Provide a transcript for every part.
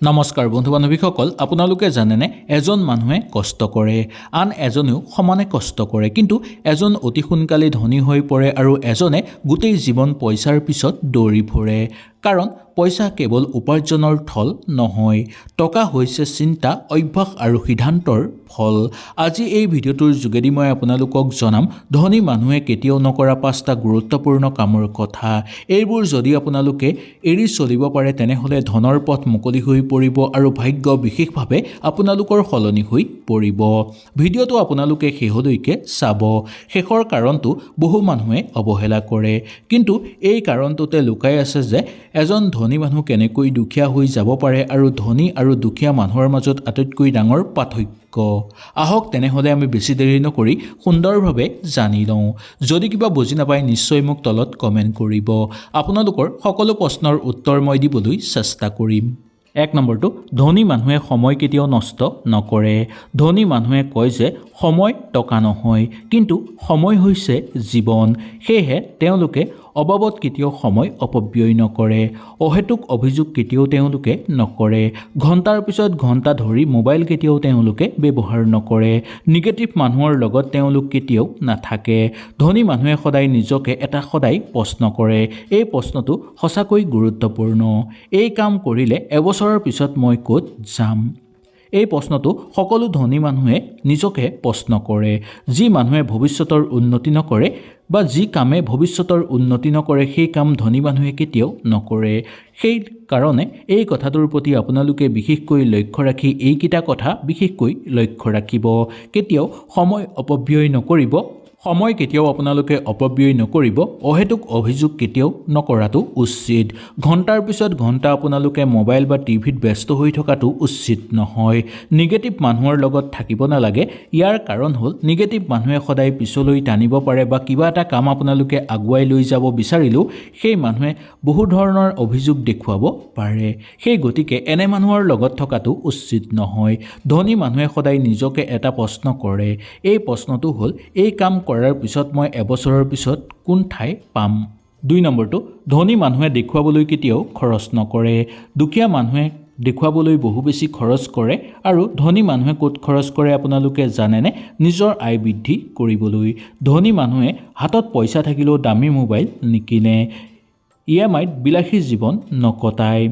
নমস্কাৰ বন্ধু বান্ধৱীসকল, আপোনালোকে জানেনে এজন মানুহে কষ্ট কৰে, আন এজনেও সমানে কষ্ট কৰে, কিন্তু এজন অতি সোনকালে ধনী হৈ পৰে আৰু এজনে গোটেই জীৱন পইচাৰ পিছত দৌৰি ফুৰে। কাৰণ পইচা কেৱল উপাৰ্জনৰ থল নহয়, টকা হৈছে চিন্তা, অভ্যাস আৰু সিদ্ধান্তৰ ফল। আজি এই ভিডিঅ'টোৰ যোগেদি মই আপোনালোকক জনাম ধনী মানুহে কেতিয়াও নকৰা 5টা গুৰুত্বপূৰ্ণ কামৰ কথা। এইবোৰ যদি আপোনালোকে এৰি চলিব পাৰে তেনেহ'লে ধনৰ পথ মুকলি হৈ পৰিব আৰু ভাগ্য বিশেষভাৱে আপোনালোকৰ সলনি হৈ পৰিব। ভিডিঅ'টো আপোনালোকে শেষলৈকে চাব। শেষৰ কাৰণটো বহু মানুহে অৱহেলা কৰে, কিন্তু এই কাৰণটোতে লুকাই আছে যে এজন ধনী মানুহ কেনেকৈ দুখীয়া হৈ যাব পাৰে আৰু ধনী আৰু দুখীয়া মানুহৰ মাজত আটাইতকৈ ডাঙৰ পাৰ্থক্য। আহক তেনেহ'লে আমি বেছি দেৰি নকৰি সুন্দৰভাৱে জানি লওঁ। যদি কিবা বুজি নাপায় নিশ্চয় মোক তলত কমেণ্ট কৰিব। আপোনালোকৰ সকলো প্ৰশ্নৰ উত্তৰ মই দিবলৈ চেষ্টা কৰিম। 1 নম্বৰটো, ধনী মানুহে সময় কেতিয়াও নষ্ট নকৰে। ধনী মানুহে কয় যে সময় টকা নহয়, কিন্তু সময় হৈছে জীৱন। সেয়েহে তেওঁলোকে অবাবত কেতিয়াও সময় অপব্যয় নকৰে। অহেতুক অভিযোগ কেতিয়াও তেওঁলোকে নকৰে। ঘণ্টাৰ পিছত ঘণ্টা ধৰি মোবাইল কেতিয়াও তেওঁলোকে ব্যৱহাৰ নকৰে। নিগেটিভ মানুহৰ লগত তেওঁলোক কেতিয়াও নাথাকে। ধনী মানুহে সদায় নিজকে এটা প্ৰশ্ন কৰে। এই প্ৰশ্নটো সঁচাকৈ গুৰুত্বপূৰ্ণ। এই কাম কৰিলে এবছৰৰ পিছত মই ক'ত যাম? এই প্ৰশ্নটো সকলো ধনী মানুহে নিজকে প্ৰশ্ন কৰে। যি মানুহে ভৱিষ্যতৰ উন্নতি নকৰে বা যি কামে ভৱিষ্যতৰ উন্নতি নকৰে সেই কাম ধনী মানুহে কেতিয়াও নকৰে। সেই কাৰণে এই কথাটোৰ প্ৰতি আপোনালোকে বিশেষকৈ লক্ষ্য ৰাখি এইকেইটা কথা বিশেষকৈ লক্ষ্য ৰাখিব। কেতিয়াও সময় অপব্যয় নকৰিব। সময় কেতিয়াও আপোনালোকে অপব্যয় নকৰিব। অহেতুক অভিযোগ কেতিয়াও নকৰাটো উচিত। ঘণ্টাৰ পিছত ঘণ্টা আপোনালোকে মোবাইল বা টিভিত ব্যস্ত হৈ থকাটো উচিত নহয়। নিগেটিভ মানুহৰ লগত থাকিব নালাগে। ইয়াৰ কাৰণ হ'ল নিগেটিভ মানুহে সদায় পিছলৈ টানিব পাৰে বা কিবা এটা কাম আপোনালোকে আগুৱাই লৈ যাব বিচাৰিলেও সেই মানুহে বহু ধৰণৰ অভিযোগ দেখুৱাব পাৰে। সেই গতিকে এনে মানুহৰ লগত থকাটো উচিত নহয়। ধনী মানুহে সদায় নিজকে এটা প্ৰশ্ন কৰে। এই প্ৰশ্নটো হ'ল, এই কাম কৰাৰ পিছত মই এবছৰৰ পিছত কোন ঠাই পাম? 2 নম্বৰটো, ধনী মানুহে দেখুৱাবলৈ কেতিয়াও খৰচ নকৰে। দুখীয়া মানুহে দেখুৱাবলৈ বহু বেছি খৰচ কৰে আৰু ধনী মানুহে ক'ত খৰচ কৰে আপোনালোকে জানেনে? নিজৰ আয় বৃদ্ধি কৰিবলৈ। ধনী মানুহে হাতত পইচা থাকিলেও দামী মোবাইল নিকিনে, EMIত বিলাসী জীৱন নকটায়।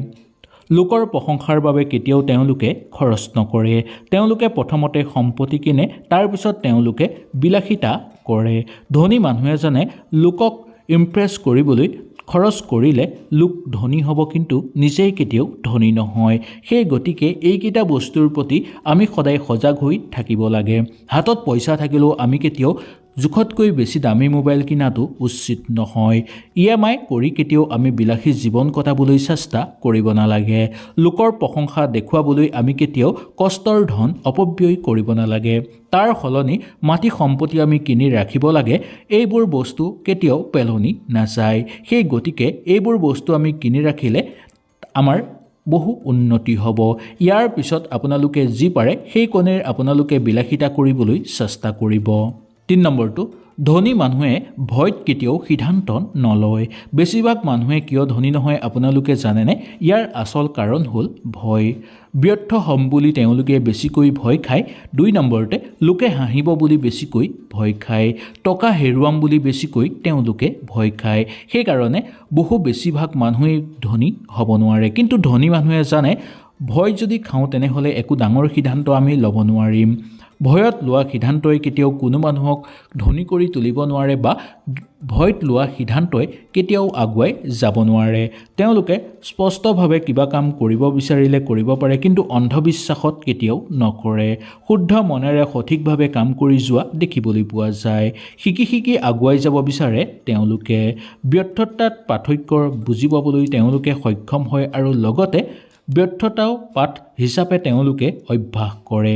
লোকৰ প্ৰশংসাৰ বাবে কেতিয়াও তেওঁলোকে খৰচ নকৰে। তেওঁলোকে প্ৰথমতে সম্পত্তি কিনে, তাৰপিছত তেওঁলোকে বিলাসিতা কৰে। ধনী মানুহে জানে লোকক ইমপ্ৰেছ কৰিবলৈ খৰচ কৰিলে লোক ধনী হ'ব, কিন্তু নিজেই কেতিয়াও ধনী নহয়। সেই গতিকে এইকেইটা বস্তুৰ প্ৰতি আমি সদায় সজাগ হৈ থাকিব লাগে। হাতত পইচা থাকিলেও আমি কেতিয়াও জোখতকৈ বেছি দামী মোবাইল কিনাটো উচিত নহয়। EMI কৰি কেতিয়াও আমি বিলাসী জীৱন কটাবলৈ চেষ্টা কৰিব নালাগে। লোকৰ প্ৰশংসা দেখুৱাবলৈ আমি কেতিয়াও কষ্টৰ ধন অপব্যয় কৰিব নালাগে। তাৰ সলনি মাটি সম্পত্তি আমি কিনি ৰাখিব লাগে। এইবোৰ বস্তু কেতিয়াও পেলনি নাযায়। সেই গতিকে এইবোৰ বস্তু আমি কিনি ৰাখিলে আমাৰ বহু উন্নতি হ'ব। ইয়াৰ পিছত আপোনালোকে যি পাৰে সেই কণেৰে আপোনালোকে বিলাসিতা কৰিবলৈ চেষ্টা কৰিব। 3 নম্বৰটো, ধনী মানুহে ভয়ত কেতিয়াও সিদ্ধান্ত নলয়। বেছিভাগ মানুহে কিয় ধনী নহয় আপোনালোকে জানেনে? ইয়াৰ আচল কাৰণ হ'ল ভয়। ব্যৰ্থ হ'ম বুলি তেওঁলোকে বেছিকৈ ভয় খায়। 2 নম্বৰতে, লোকে হাঁহিব বুলি বেছিকৈ ভয় খায়। টকা হেৰুৱাম বুলি বেছিকৈ তেওঁলোকে ভয় খায়। সেইকাৰণে বেছিভাগ মানুহেই ধনী হ'ব নোৱাৰে। কিন্তু ধনী মানুহে জানে ভয় যদি খাওঁ তেনেহ'লে একো ডাঙৰ সিদ্ধান্ত আমি ল'ব নোৱাৰিম। ভয়ত লোৱা সিদ্ধান্তই কেতিয়াও কোনো মানুহক ধনী কৰি তুলিব নোৱাৰে বা ভয়ত লোৱা সিদ্ধান্তই কেতিয়াও আগুৱাই যাব নোৱাৰে। তেওঁলোকে স্পষ্টভাৱে কিবা কাম কৰিব বিচাৰিলে কৰিব পাৰে, কিন্তু অন্ধবিশ্বাসত কেতিয়াও নকৰে। শুদ্ধ মনেৰে সঠিকভাৱে কাম কৰি যোৱা দেখিবলৈ পোৱা যায়। শিকি আগুৱাই যাব বিচাৰে তেওঁলোকে। ব্যৰ্থতাত পাৰ্থক্য বুজি পাবলৈ তেওঁলোকে সক্ষম হয় আৰু লগতে ব্যৰ্থতাও পাঠ হিচাপে তেওঁলোকে অভ্যাস কৰে।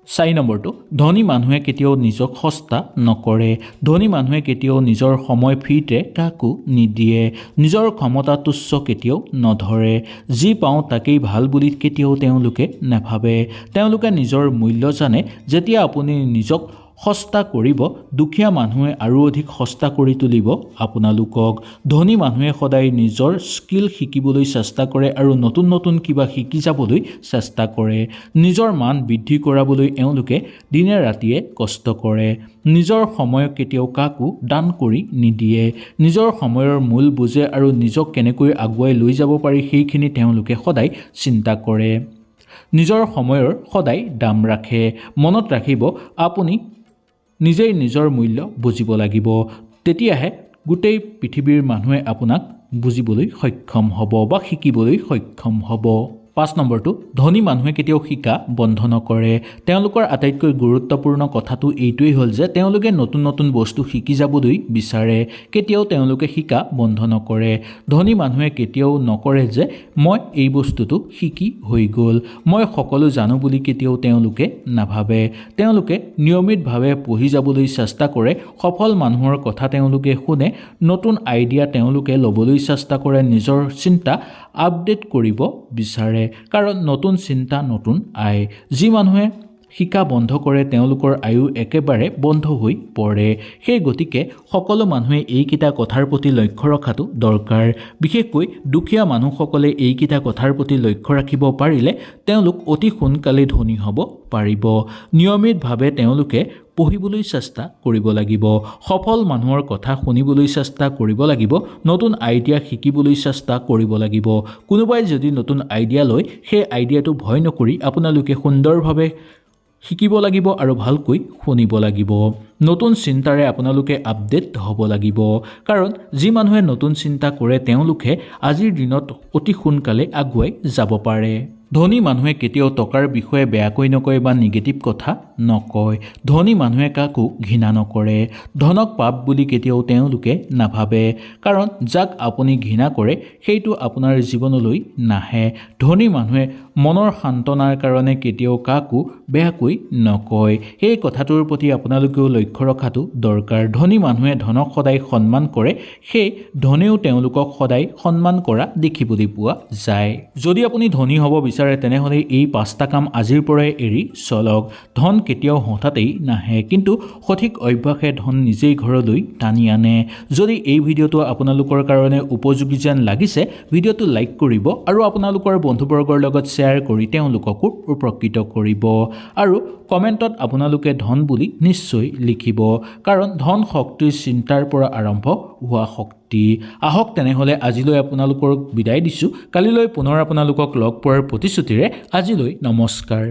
4 নম্বৰটো, ধনী মানুহে কেতিয়াও নিজক সস্তা নকৰে। ধনী মানুহে কেতিয়াও নিজৰ সময় ফ্ৰীতে কাকো নিদিয়ে। নিজৰ ক্ষমতা তুচ্ছ কেতিয়াও নধৰে। যি পাওঁ তাকেই ভাল বুলি কেতিয়াও তেওঁলোকে নাভাবে। তেওঁলোকে নিজৰ মূল্য জানে। যেতিয়া আপুনি নিজক সস্তা কৰিব, দুখীয়া মানুহে আৰু অধিক সস্তা কৰি তুলিব আপোনালোকক। ধনী মানুহে সদায় নিজৰ স্কিল শিকিবলৈ চেষ্টা কৰে আৰু নতুন নতুন কিবা শিকি যাবলৈ চেষ্টা কৰে। নিজৰ মান বৃদ্ধি কৰাবলৈ এওঁলোকে দিনে ৰাতিয়ে কষ্ট কৰে। নিজৰ সময় কেতিয়াও কাকো দান কৰি নিদিয়ে। নিজৰ সময়ৰ মূল বুজে আৰু নিজক কেনেকৈ আগুৱাই লৈ যাব পাৰি সেইখিনি তেওঁলোকে সদায় চিন্তা কৰে। নিজৰ সময়ৰ সদায় দাম ৰাখে। মনত ৰাখিব, আপুনি নিজেই নিজৰ মূল্য বুজিব লাগিব। তেতিয়াহে গোটেই পৃথিৱীৰ মানুহে আপোনাক বুজিবলৈ সক্ষম হ'ব বা শিকিবলৈ সক্ষম হ'ব। 5 নম্বৰটো, ধনী মানুহে কেতিয়াও শিকা বন্ধ নকৰে। তেওঁলোকৰ আটাইতকৈ গুৰুত্বপূৰ্ণ কথাটো এইটোৱেই হ'ল যে তেওঁলোকে নতুন নতুন বস্তু শিকি যাবলৈ বিচাৰে। কেতিয়াও তেওঁলোকে শিকা বন্ধ নকৰে। ধনী মানুহে কেতিয়াও নকৰে যে মই এই বস্তুটো শিকি হৈ গ'ল, মই সকলো জানো বুলি কেতিয়াও তেওঁলোকে নাভাবে। তেওঁলোকে নিয়মিতভাৱে পঢ়ি যাবলৈ চেষ্টা কৰে। সফল মানুহৰ কথা তেওঁলোকে শুনে। নতুন আইডিয়া তেওঁলোকে ল'বলৈ চেষ্টা কৰে। নিজৰ চিন্তা আপডেট কৰিব বিচাৰে, কাৰণ নতুন চিন্তা নতুন আয়। যি মানুহে শিকা বন্ধ কৰে তেওঁলোকৰ আয়ু একেবাৰে বন্ধ হৈ পৰে। সেই গতিকে সকলো মানুহে এইকেইটা কথাৰ প্ৰতি লক্ষ্য ৰখাটো দৰকাৰ। বিশেষকৈ দুখীয়া মানুহসকলে এইকেইটা কথাৰ প্ৰতি লক্ষ্য ৰাখিব পাৰিলে তেওঁলোক অতি সোনকালে ধনী হ'ব পাৰিব। নিয়মিতভাৱে তেওঁলোকে পঢ়িবলৈ চেষ্টা কৰিব লাগিব। সফল মানুহৰ কথা শুনিবলৈ চেষ্টা কৰিব লাগিব। নতুন আইডিয়া শিকিবলৈ চেষ্টা কৰিব লাগিব। কোনোবাই যদি নতুন আইডিয়া লয়, সেই আইডিয়াটো ভয় নকৰি আপোনালোকে সুন্দৰভাৱে শিকিব লাগিব আৰু ভালকৈ শুনিব লাগিব। নতুন চিন্তাৰে আপোনালোকে আপডেট হ'ব লাগিব, কাৰণ যি মানুহে নতুন চিন্তা কৰে তেওঁলোকে আজিৰ দিনত অতি সোনকালে আগুৱাই যাব পাৰে। ধনী মানুহে কেতিয়াও টকাৰ বিষয়ে বেয়াকৈ নকয় বা নিগেটিভ কথা নকয়। ধনী মানুহে কাকো ঘৃণা নকৰে। ধনক পাপ বুলি কেতিয়াও তেওঁলোকে নাভাবে, কাৰণ যাক আপুনি ঘৃণা কৰে সেইটো আপোনাৰ জীৱনলৈ নাহে। ধনী মানুহে মনৰ সান্তনাৰ কাৰণে কেতিয়াও কাকো বেয়াকৈ নকয়। সেই কথাটোৰ প্ৰতি আপোনালোকেও লক্ষ্য ৰখাটো দৰকাৰ। ধনী মানুহে ধনক সদায় সন্মান কৰে, সেই ধনেও তেওঁলোকক সদায় সন্মান কৰা দেখিবলৈ পোৱা যায়। যদি আপুনি ধনী হ'ব বিচাৰে তেনেহ'লে এই 5টা কাম আজিৰ পৰাই এৰি চলক। ধন কেতিয়াও হঠাতেই নাহে, কিন্তু সঠিক অভ্যাসে ধন নিজেই ঘৰলৈ টানি আনে। যদি এই ভিডিঅ'টো আপোনালোকৰ কাৰণে উপযোগী যেন লাগিছে, ভিডিঅ'টো লাইক কৰিব আৰু আপোনালোকৰ বন্ধুবৰ্গৰ লগত শ্বেয়াৰ কৰি তেওঁলোককো উপকৃত কৰিব। আৰু কমেণ্টত আপোনালোকে ধন বুলি নিশ্চয় লিখিব, কাৰণ ধন শক্তিৰ চিন্তাৰ পৰা আৰম্ভ হোৱা শক্তি। আহক তেনেহ'লে আজিলৈ আপোনালোকক বিদায় দিছোঁ। কালিলৈ পুনৰ আপোনালোকক লগ পোৱাৰ প্ৰতিশ্ৰুতিৰে আজিলৈ নমস্কাৰ।